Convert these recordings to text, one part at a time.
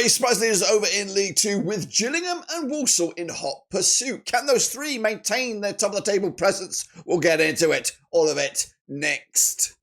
Right, surprise leaders over in League 2 with Gillingham and Walsall in hot pursuit. Can those three maintain their top of the table presence? We'll get into it. All of it next.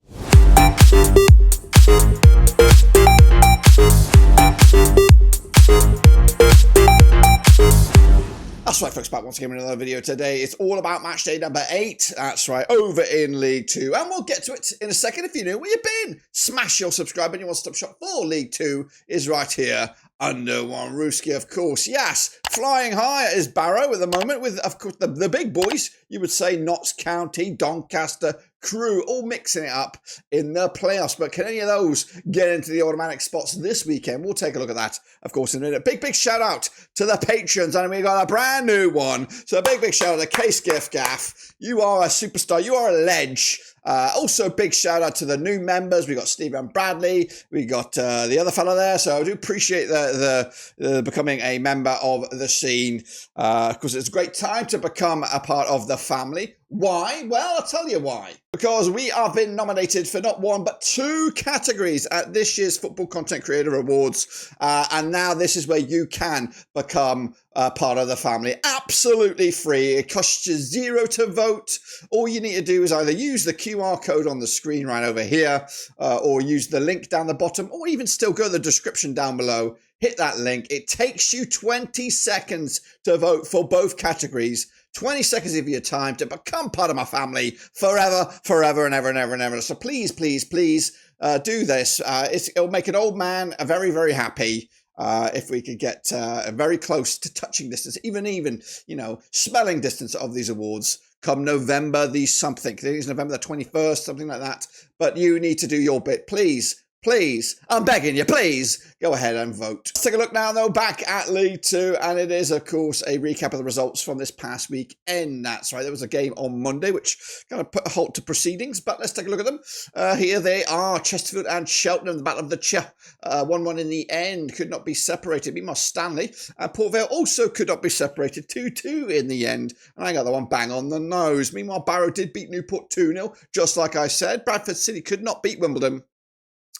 That's right, folks, back once again with another video today. It's all about Matchday number 8. That's right, over in League 2. And we'll get to it in a second. If you know where you've been, smash your subscribe and your one-stop shop for League 2 is right here under one rooski, of course. Yes, flying high is Barrow at the moment with, of course, the big boys. You would say Notts County, Doncaster, Crewe, all mixing it up in the playoffs. But can any of those get into the automatic spots this weekend? We'll take a look at that, of course, in a minute. Big shout out to the patrons. And we got a brand new one. So a big shout out to Case Gift Gaff. You are a superstar. You are a ledge. Also, big shout out to the new members. We got Steve and Bradley. We got the other fella there. So I do appreciate the becoming a member of the scene because it's a great time to become a part of the family. Why? Well, I'll tell you why. Because we have been nominated for not one, but 2 categories at this year's Football Content Creator Awards. And now this is where you can become part of the family. Absolutely free. It costs you 0 to vote. All you need to do is either use the QR code on the screen right over here, or use the link down the bottom, or even still go to the description down below. Hit that link. It takes you 20 seconds to vote for both categories. 20 seconds of your time to become part of my family forever and ever. So please do this. It'll make an old man very happy if we could get very close to touching distance, even smelling distance of these awards come November the something. I think it's November the 21st, something like that. But you need to do your bit, please. Please, I'm begging you, please go ahead and vote. Let's take a look now, though, back at League 2, and it is, of course, a recap of the results from this past weekend. That's right, there was a game on Monday, which kind of put a halt to proceedings, but let's take a look at them. Here they are, Chesterfield and Cheltenham, the battle of the 1-1 in the end, could not be separated. Meanwhile, Stanley and Port Vale also could not be separated, 2-2 in the end, and I got the one bang on the nose. Meanwhile, Barrow did beat Newport 2-0, just like I said. Bradford City could not beat Wimbledon.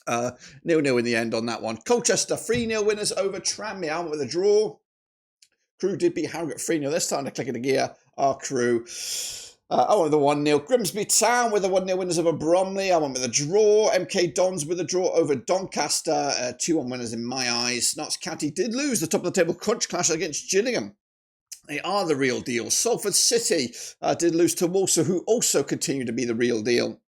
0-0 in the end on that one. Colchester 3-0 winners over Tranmere. I went with a draw. Crewe did beat Harrogate 3-0. They're starting to click into gear. Our Crewe. I went with a 1-0. Grimsby Town with a 1-0 winners over Bromley. I went with a draw. MK Dons with a draw over Doncaster. 2-1 winners in my eyes. Notts County did lose the top of the table crunch clash against Gillingham. They are the real deal. Salford City did lose to Walsall, who also continue to be the real deal.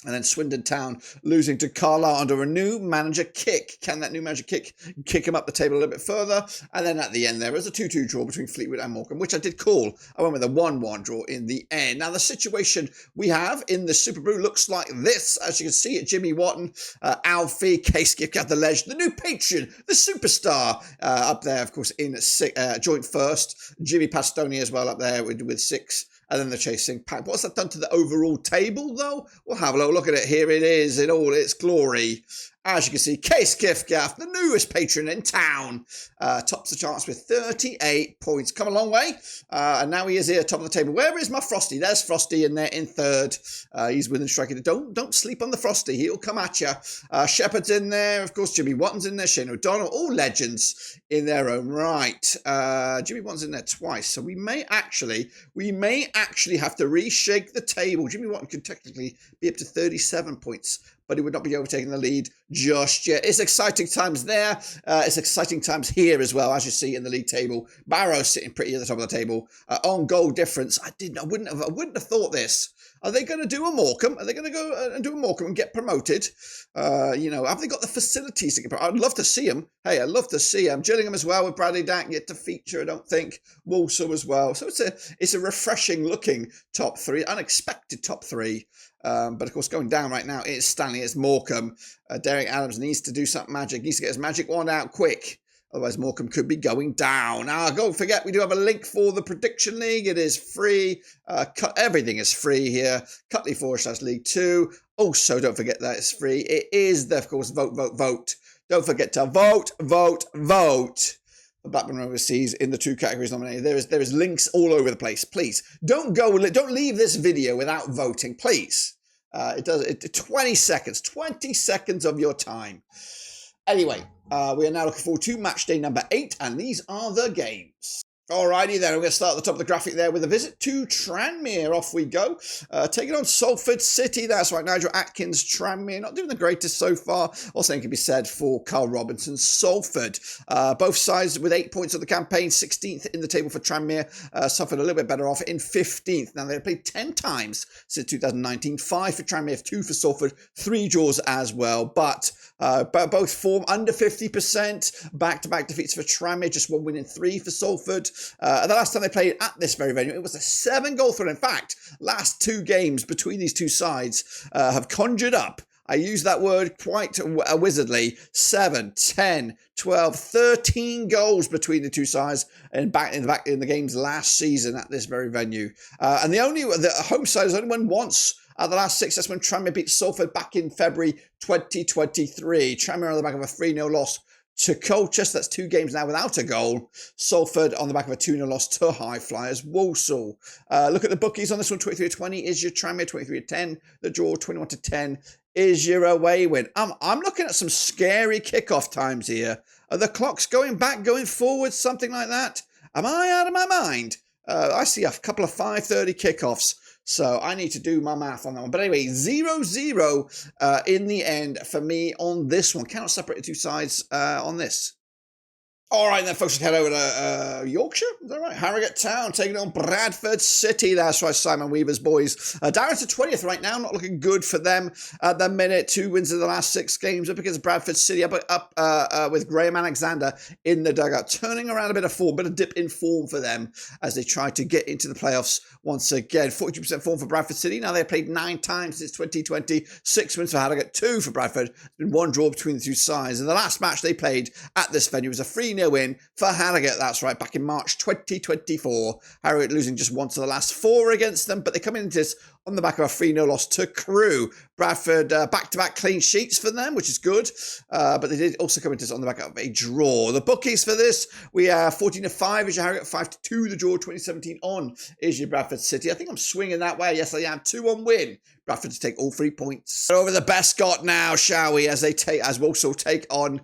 And then Swindon Town losing to Carlisle under a new manager kick. Can that new manager kick him up the table a little bit further? And then at the end there was a 2-2 draw between Fleetwood and Morecambe, which I did call. I went with a 1-1 draw in the end. Now the situation we have in the Super Brew looks like this. As you can see it, Jimmy Watton, Alfie, Case Gift Gaff, the legend, the new patron, the superstar up there, of course, in joint first. Jimmy Pastoni as well up there with 6. And then the chasing pack. What's that done to the overall table, though? We'll have a little look at it. Here it is in all its glory. As you can see, Case Gift Gaff, the newest patron in town, tops the charts with 38 points. Come a long way. And now he is here, top of the table. Where is my Frosty? There's Frosty in there in third. He's within striking. Don't sleep on the Frosty. He'll come at you. Shepherd's in there. Of course, Jimmy Watton's in there. Shane O'Donnell. All legends in their own right. Jimmy Watton's in there twice. So we may actually have to reshake the table. Jimmy Watton could technically be up to 37 points, but he would not be overtaking the lead just yet. It's exciting times there. It's exciting times here as well, as you see in the league table. Barrow sitting pretty at the top of the table. On goal difference, I wouldn't have thought this. Are they going to do a Morecambe? Are they going to go and do a Morecambe and get promoted? Have they got the facilities to get promoted? I'd love to see them. Hey, I'd love to see them. Gillingham as well with Bradley Dack yet to feature, I don't think. Walsall as well. So it's a refreshing looking top 3, unexpected top 3. But of course, going down right now, it's Stanley, it's Morecambe. Derek Adams needs to do something magic. Needs to get his magic wand out quick. Otherwise, Morecambe could be going down. Don't forget, we do have a link for the Prediction League. It is free. Everything is free here. Cutley/League 2. Also, don't forget that it's free. It is, of course, vote. Don't forget to vote. Blackburn Overseas in the 2 categories nominated. There is links all over the place. Please don't leave this video without voting. Please, 20 seconds of your time. Anyway, We are now looking forward to match day number 8, and these are the games. Alrighty then, we're going to start at the top of the graphic there with a visit to Tranmere. Off we go. Taking on Salford City. That's right, Nigel Atkins, Tranmere. Not doing the greatest so far. Also, can be said for Carl Robinson's Salford. Both sides with 8 points of the campaign. 16th in the table for Tranmere. Salford a little bit better off in 15th. Now, they've played 10 times since 2019. 5 for Tranmere, 2 for Salford. 3 draws as well. But both form under 50%. Back-to-back defeats for Tranmere. Just 1 win in 3 for Salford. The last time they played at this very venue, it was a 7-goal threat. In fact, last 2 games between these two sides have conjured up, I use that word quite wizardly, 7, 10, 12, 13 goals between the two sides in the games last season at this very venue. And the home side has only won once. The last 6, that's when Tranmere beat Salford back in February 2023. Tranmere on the back of a 3-0 loss to Colchester. That's 2 games now without a goal. Salford on the back of a 2-0 loss to High Flyers Walsall. Look at the bookies on this one. 23-20 is your Tranmere. 23-10. The draw 21-10 is your away win. I'm looking at some scary kickoff times here. Are the clocks going back, going forward, something like that? Am I out of my mind? I see a couple of 5:30 kickoffs. So I need to do my math on that one. But anyway, 0-0 in the end for me on this one. Cannot separate the two sides on this. All right, then, folks, let's head over to Yorkshire. Is that right? Harrogate Town taking on Bradford City. That's right, Simon Weaver's boys. Down to 20th right now. Not looking good for them at the minute. 2 wins in the last 6 games up against Bradford City. Up with Graham Alexandra in the dugout. Turning around a bit of form, bit of dip in form for them as they try to get into the playoffs once again. 42% form for Bradford City. Now they've played 9 times since 2020. 6 wins for Harrogate, 2 for Bradford. There's been 1 draw between the two sides. And the last match they played at this venue was a 3-0 win for Harrogate. That's right, back in March 2024. Harrogate losing just once of the last 4 against them, but they come into this on the back of a 3-0 loss to Crewe. Bradford back-to-back clean sheets for them, which is good, but they did also come into this on the back of a draw. The bookies for this, we are 14-5 is your Harrogate, 5-2 the draw, 2017 on is your Bradford City. I think I'm swinging that way. Yes, I am. 2-1 win. Bradford to take all 3 points. Over the Bescot now, shall we, as Walsall take on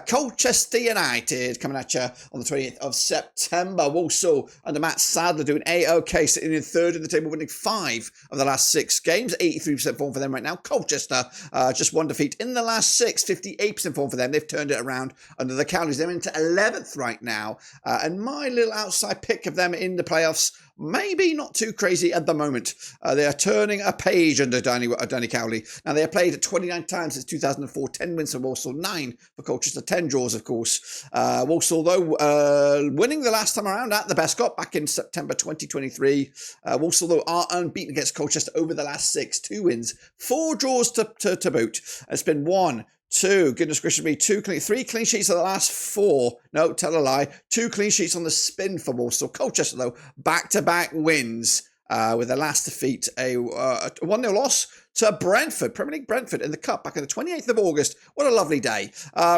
Colchester United, coming at you on the 20th of September. Walsall under Matt Sadler doing A-OK, sitting in 3rd in the table, winning 5 of the last 6 games. 83% form for them right now. Colchester, just 1 defeat in the last 6. 58% form for them. They've turned it around under the Cowleys. They're into 11th right now. And my little outside pick of them in the playoffs, maybe not too crazy at the moment. They are turning a page under Danny Cowley. Now, they have played 29 times since 2004. 10 wins for Walsall, 9 for Colchester, 10 draws, of course. Walsall, though, winning the last time around at the Bescot back in September 2023. Walsall, though, are unbeaten against Colchester over the last 6. 2 wins, 4 draws to boot. It's been 1, 2, goodness gracious me, 3 clean sheets of the last 4. No, tell a lie. 2 clean sheets on the spin for Walsall. Colchester, though, back-to-back wins with the last defeat, a 1-0 loss to Brentford, Premier League Brentford in the Cup back on the 28th of August. What a lovely day.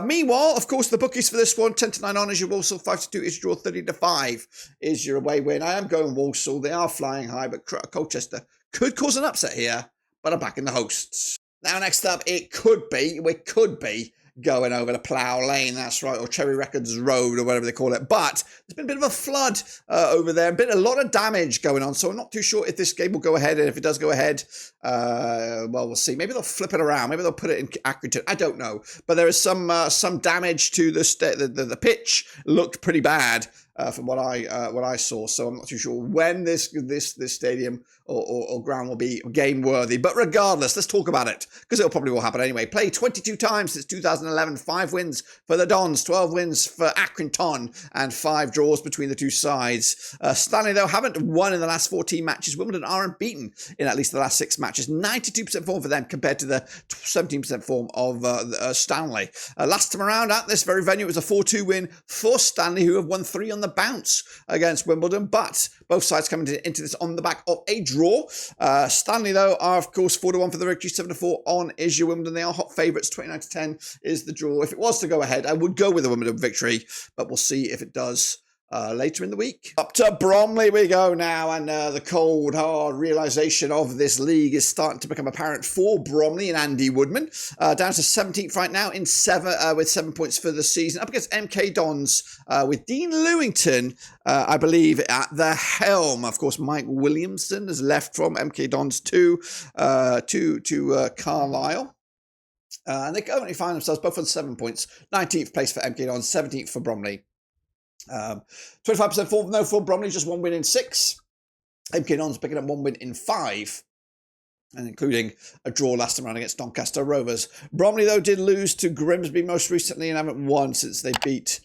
Meanwhile, of course, the bookies for this one, 10-9 on is your Walsall, 5-2 is your draw, 30-5 is your away win. I am going Walsall. They are flying high, but Colchester could cause an upset here, but I'm back in the hosts. Now, next up, we could be going over the Plough Lane, that's right, or Cherry Records Road, or whatever they call it. But there's been a bit of a flood over there, a lot of damage going on, so I'm not too sure if this game will go ahead, and if it does go ahead, well, we'll see. Maybe they'll flip it around, maybe they'll put it in Accrington, I don't know. But there is some damage to the pitch. Looked pretty bad from what I saw, so I'm not too sure when this stadium or ground will be game worthy. But regardless, let's talk about it, because it probably will happen anyway. Played 22 times since 2011, 5 wins for the Dons, 12 wins for Accrington, and 5 draws between the two sides. Stanley, though, haven't won in the last 14 matches. Wimbledon are unbeaten in at least the last 6 matches. 92% form for them compared to the 17% form of Stanley. Last time around at this very venue, it was a 4-2 win for Stanley, who have won 3 on the bounce against Wimbledon, but both sides coming into this on the back of a draw. Stanley, though, are, of course, 4-1 for the victory, 7-4 on is your Wimbledon. They are hot favourites, 29-10 is the draw. If it was to go ahead, I would go with the Wimbledon victory, but we'll see if it does later in the week. Up to Bromley we go now, and the cold, hard realisation of this league is starting to become apparent for Bromley and Andy Woodman. Down to 17th right now in with 7 points for the season. Up against MK Dons with Dean Lewington, I believe, at the helm. Of course, Mike Williamson has left from MK Dons to Carlisle. And they currently find themselves both on 7 points. 19th place for MK Dons, 17th for Bromley. 25% form, no for Bromley, just 1 win in 6. MK Dons picking up 1 win in 5. And including a draw last time around against Doncaster Rovers. Bromley, though, did lose to Grimsby most recently and haven't won since they beat...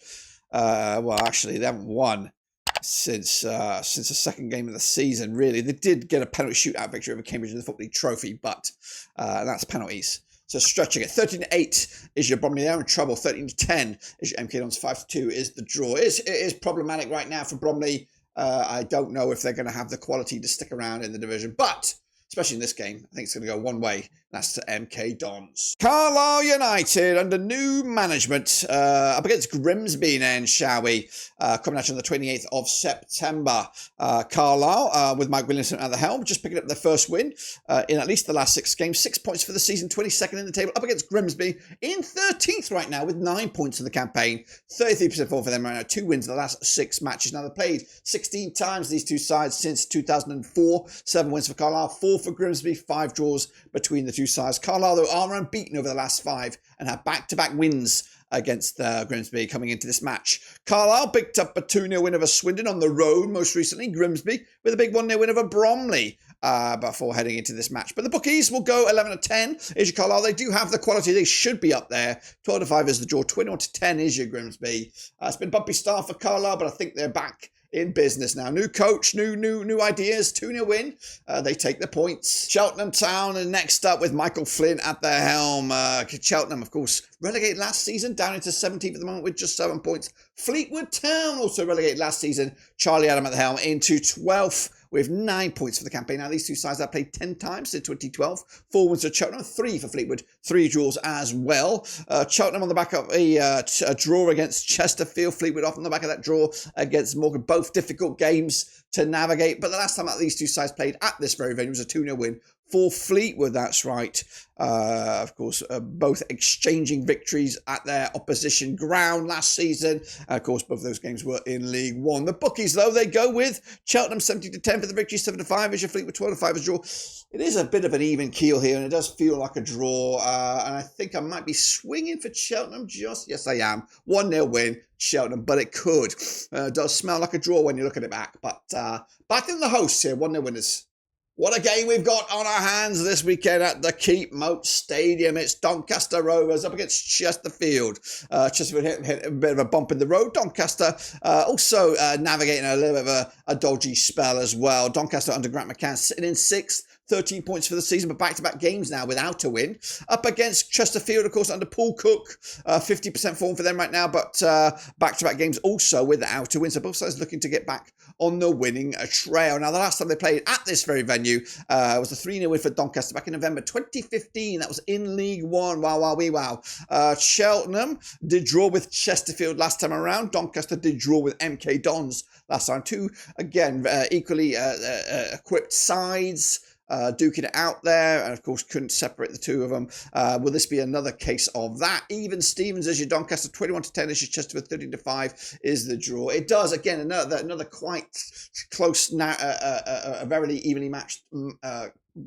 actually, they haven't won since the second game of the season, really. They did get a penalty shootout victory over Cambridge in the Football League Trophy, but that's penalties. So stretching it. 13-8 is your Bromley. They're in trouble. 13-10 is your MK Dons. 5-2 is the draw. It is problematic right now for Bromley. I don't know if they're going to have the quality to stick around in the division, but especially in this game, I think it's going to go one way. That's to MK Dons. Carlisle United under new management up against Grimsby then, shall we? Coming out on the 28th of September. Carlisle with Mike Williamson at the helm, just picking up their first win in at least the last 6 games. 6 points for the season, 22nd in the table. Up against Grimsby in 13th right now with 9 points in the campaign. 33% form for them right now. 2 wins in the last 6 matches. Now they've played 16 times, these two sides, since 2004. 7 wins for Carlisle, 4 for Grimsby, 5 draws between the two sides. Carlisle, though, are unbeaten over the last 5 and have back-to-back wins against Grimsby coming into this match. Carlisle picked up a 2-0 win over Swindon on the road most recently. Grimsby with a big 1-0 win over Bromley before heading into this match. But the bookies will go 11-10 is your Carlisle. They do have the quality. They should be up there. 12-5 is the draw. 21-10 is your Grimsby. It's been a bumpy start for Carlisle, but I think they're back in business now. New coach, new ideas. 2-0 win. They take the points. Cheltenham Town are next up with Michael Flynn at the helm. Cheltenham, of course, relegated last season, down into 17th at the moment with just 7 points. Fleetwood Town also relegated last season. Charlie Adam at the helm into 12th with 9 points for the campaign. Now, these two sides have played 10 times in 2012. 4 wins for Cheltenham, 3 for Fleetwood, 3 draws as well. Cheltenham on the back of a draw against Chesterfield. Fleetwood off on the back of that draw against Morecambe. Both difficult games to navigate. But the last time that these two sides played at this very venue was a 2-0 win for Fleetwood, that's right. Of course, both exchanging victories at their opposition ground last season. Of course, both of those games were in League One. The bookies, though, they go with Cheltenham 70-10 for the victory, 7-5 is your Fleetwood, 12-5 is draw. It is a bit of an even keel here, and it does feel like a draw. And I think I might be swinging for Cheltenham just, yes, I am. 1-0 win, Cheltenham, but it could. Does smell like a draw when you look at it back. But I think the hosts here, 1-0 winners. What a game we've got on our hands this weekend at the Keep Moat Stadium. It's Doncaster Rovers up against Chesterfield. Chesterfield hit a bit of a bump in the road. Doncaster also navigating a little bit of a dodgy spell as well. Doncaster under Grant McCann sitting in 6th. 13 points for the season, but back-to-back games now without a win. Up against Chesterfield, of course, under Paul Cook. 50% form for them right now, but back-to-back games also without a win. So both sides looking to get back on the winning trail. Now, the last time they played at this very venue was a 3-0 win for Doncaster back in November 2015. That was in League One. Wow. Cheltenham did draw with Chesterfield last time around. Doncaster did draw with MK Dons last time. Two, again, equally equipped sides. Duking it out there, and of course couldn't separate the two of them. Will this be another case of that? Even Stevens is your Doncaster, 21-10 is your Chesterfield, 13-5 is the draw. It does, again, another quite close, a very evenly matched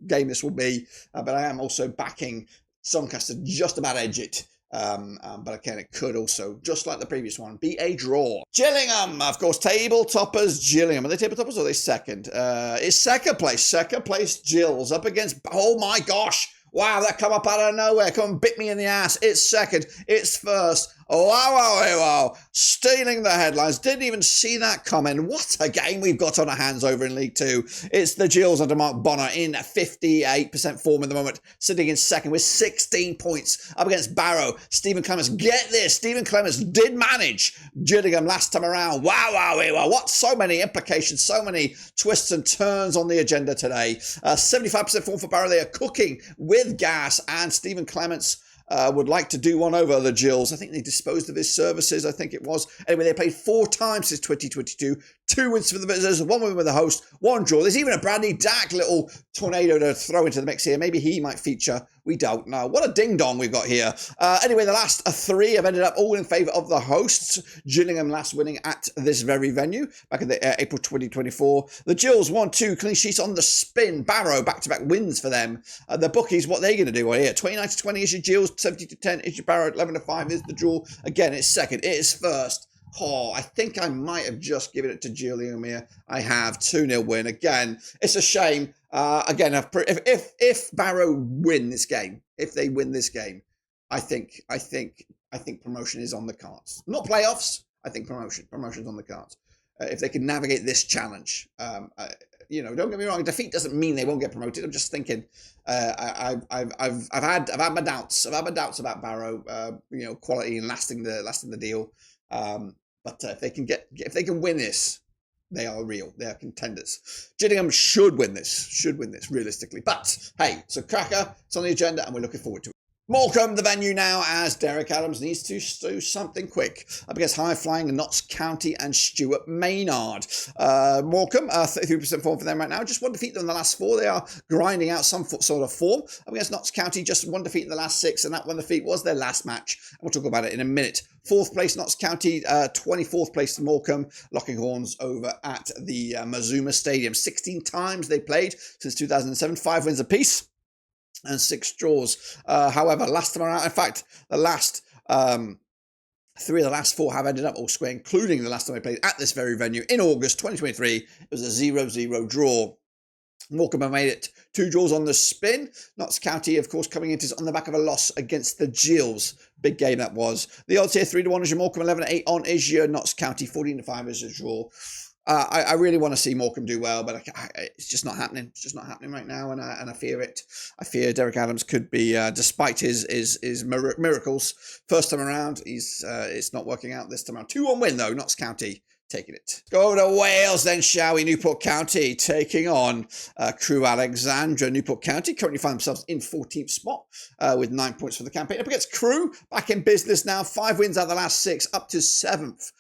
game this will be, but I am also backing Doncaster just about edge it. But again, it could also, just like the previous one, be a draw. Gillingham, of course, table toppers Gillingham. Are they table toppers or are they second? It's second place. Second place Gills up against, oh my gosh. Wow, that come up out of nowhere. Come and bit me in the ass. It's second. It's first. Wow. Stealing the headlines. Didn't even see that coming. What a game we've got on our hands over in League Two. It's the Gills under Mark Bonner in 58% form at the moment, sitting in second with 16 points up against Barrow. Stephen Clements, get this. Stephen Clements did manage Gillingham last time around. Wow. What so many implications, so many twists and turns on the agenda today. 75% form for Barrow. They are cooking with gas, and Stephen Clements would like to do one over the Gills. I think they disposed of his services, I think it was. Anyway, they played 4 times since 2022. 2 wins for the visitors, 1 win with the host, 1 draw. There's even a Bradley Dack little tornado to throw into the mix here. Maybe he might feature. We don't know. What a ding-dong we've got here. Anyway, the last 3 have ended up all in favour of the hosts. Gillingham last winning at this very venue back in the April 2024. The Gills 1-2 clean sheets on the spin. Barrow back-to-back wins for them. The bookies, what they're going to do here. 29-20 is your Gills, 70-10 is your Barrow, 11-5 is the draw. Again, it's second. It is first. Oh, I think I might have just given it to Gillingham here. I have 2-0 win. Again, it's a shame. Again, if Barrow win this game, if they win this game, I think promotion is on the cards. Not playoffs. I think promotion's on the cards. If they can navigate this challenge, you know, don't get me wrong. Defeat doesn't mean they won't get promoted. I'm just thinking. I've had my doubts. I've had my doubts about Barrow. You know, quality and lasting the deal. But if they can win this, they are real. They are contenders. Gillingham should win this realistically. But hey, so cracker, it's on the agenda and we're looking forward to it. Morecambe, the venue now, as Derek Adams needs to do something quick up against high-flying Notts County and Stuart Maynard. Morecambe, 33% form for them right now. Just 1 defeat in the last 4. They are grinding out some sort of form. Up against Notts County, just 1 defeat in the last 6, and that 1 defeat was their last match. And we'll talk about it in a minute. 4th place, Notts County. 24th place, Morecambe. Locking horns over at the Mazuma Stadium. 16 times they played since 2007. 5 wins apiece and 6 draws. However, last time around, in fact, the last 3 of the last 4 have ended up all square, including the last time we played at this very venue in August 2023. It was a 0-0 draw. Morecambe have made it 2 draws on the spin. Notts County, of course, coming into on the back of a loss against the Gills. Big game that was. The odds here, 3-1 is your Morecambe, 11-8 on is your Notts County, 14-5 is a draw. I really want to see Morecambe do well, but it's just not happening. It's just not happening right now, and I fear it. I fear Derek Adams could be, despite his miracles, first time around, it's not working out this time around. 2-1 win though, Notts County taking it. Go to Wales then, shall we? Newport County taking on Crewe Alexandra. Newport County currently find themselves in 14th spot with 9 points for the campaign. Up against Crewe, back in business now. 5 wins out of the last 6, up to 7th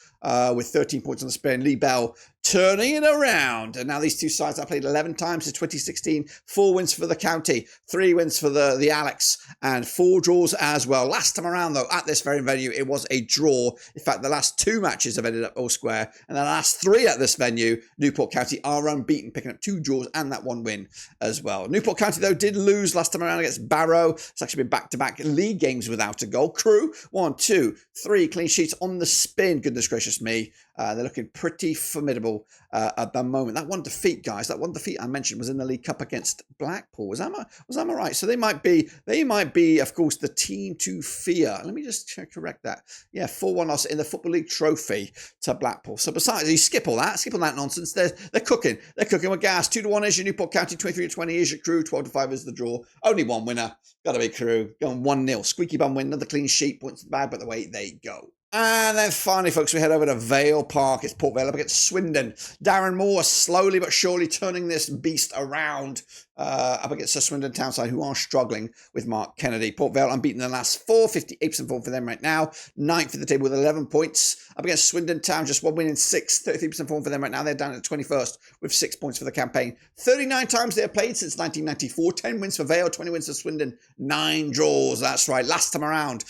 with 13 points on the spin. Lee Bell turning it around. And now these two sides have played 11 times since 2016. 4 wins for the county, 3 wins for the Alex, and 4 draws as well. Last time around, though, at this very venue, it was a draw. In fact, the last 2 matches have ended up all square. And the last 3 at this venue, Newport County are unbeaten, picking up 2 draws and that 1 win as well. Newport County, though, did lose last time around against Barrow. It's actually been back-to-back league games without a goal. Crewe, 1, 2, 3 clean sheets on the spin. Goodness gracious me. They're looking pretty formidable at the moment. That 1 defeat, guys, that 1 defeat I mentioned was in the League Cup against Blackpool. Was that right? So they might be, of course, the team to fear. Let me just correct that. Yeah, 4-1 loss in the Football League Trophy to Blackpool. So besides, you skip all that nonsense. They're cooking. They're cooking with gas. 2-1 is your Newport County, 23-20 is your Crewe, 12-5 is the draw. Only 1 winner. Got to be Crewe. Going 1-0. Squeaky bum win. Another clean sheet. Points to the bag, but the way they go. And then finally, folks, we head over to Vale Park. It's Port Vale up against Swindon. Darren Moore slowly but surely turning this beast around up against the Swindon town side, who are struggling with Mark Kennedy. Port Vale unbeaten in the last 4, 58% form for them right now. 9th at the table with 11 points. Up against Swindon town, just 1 win in 6, 33% form for them right now. They're down at 21st with 6 points for the campaign. 39 times they have played since 1994. 10 wins for Vale, 20 wins for Swindon. 9 draws, that's right. Last time around,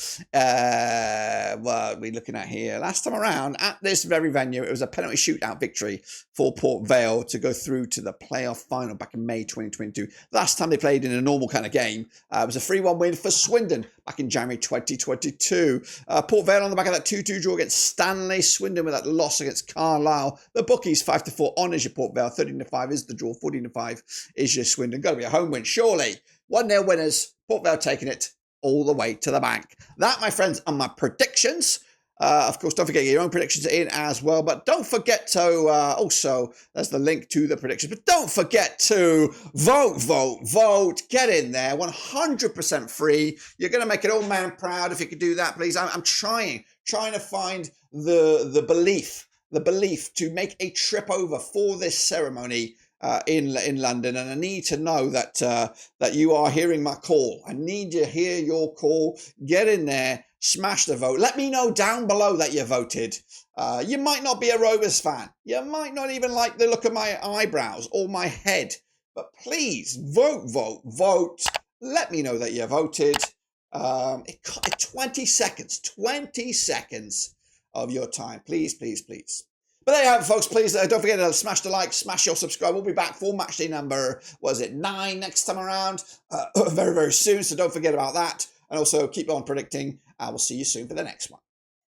what are we looking at here? Last time around, at this very venue, it was a penalty shootout victory for Port Vale to go through to the playoff final back in May 2022. Last time they played in a normal kind of game, it was a 3-1 win for Swindon back in January 2022. Port Vale on the back of that 2-2 draw against Stanley. Swindon with that loss against Carlisle. The bookies 5-4 on is your Port Vale. 13-5 is the draw. 14-5 is your Swindon. Got to be a home win, surely. 1-0 winners. Port Vale taking it all the way to the bank. That, my friends, are my predictions. Of course, don't forget your own predictions in as well. But don't forget to also, there's the link to the predictions. But don't forget to vote. Get in there. 100% free. You're going to make an old man proud if you could do that, please. I'm trying to find the belief to make a trip over for this ceremony in London, and I need to know that that you are hearing my call. I need to hear your call. Get in there, smash the vote. Let me know down below that you voted. You might not be a Rovers fan. You might not even like the look of my eyebrows or my head. But please, vote. Let me know that you voted. 20 seconds of your time. Please. But there you have it, folks. Please don't forget to smash the like, smash your subscribe. We'll be back for matchday number, 9 next time around? Very, very soon. So don't forget about that. And also keep on predicting. I will see you soon for the next one.